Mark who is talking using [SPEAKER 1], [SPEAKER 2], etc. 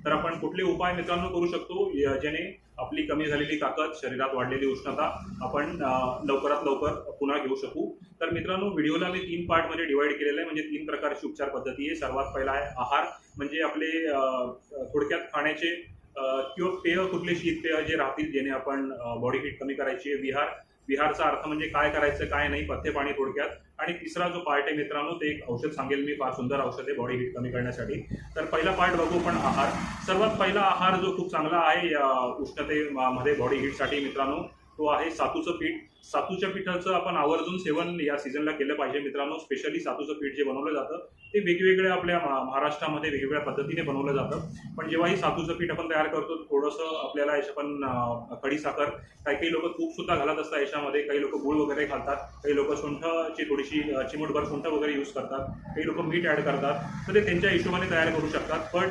[SPEAKER 1] तर आपण कुठले उपाय मित्रांनो करू शकतो ज्याने आपली कमी झालेली ताकद, शरीरात वाढलेली उष्णता आपण लवकरात लवकर पुन्हा घेऊ शकू. तर मित्रांनो, व्हिडिओला मी 3 पार्टमध्ये डिवाइड केलेलं आहे. म्हणजे 3 प्रकारची उपचार पद्धती आहे. सर्वात पहिला आहे आहार, म्हणजे आपले थोडक्यात खाण्याचे किंवा पेय, कुठले शीतपेय जे राहतील ज्याने आपण बॉडी हीट कमी करायची आहे. विहारचा अर्थ म्हणजे काय करायचं काय नाही, पथ्य पाणी थोडक्यात. आणि तिसरा जो पार्ट आहे मित्रांनो, ते एक औषध सांगेल मी, फार सुंदर औषध आहे बॉडी हीट कमी करण्यासाठी. तर पहिला पार्ट बघू आपण आहार. सर्वात पहिला आहार जो खूप चांगला आहे उष्णतेमध्ये बॉडी हीटसाठी मित्रांनो, तो आहे सातूचं पीठ. सातूच्या पिठाचं आपण आवर्जून सेवन या सीझनला केलं पाहिजे मित्रांनो. स्पेशली सातूचं पीठ जे बनवलं जातं ते वेगवेगळ्या आपल्या महाराष्ट्रामध्ये वेगवेगळ्या पद्धतीने बनवलं जातं. पण जेव्हा ही सातूचं पीठ आपण तयार करतो थोडंसं आपल्याला याच्या पण खडीसाखर, काही लोक तूप सुद्धा घालत असतात याच्यामध्ये, काही लोक गुळ वगैरे घालतात, काही लोक सुंठची थोडीशी चिमूटभर सुंठ वगैरे यूज करतात, काही लोक मीठ ॲड करतात. तर ते त्यांच्या हिशोबाने तयार करू शकतात. पण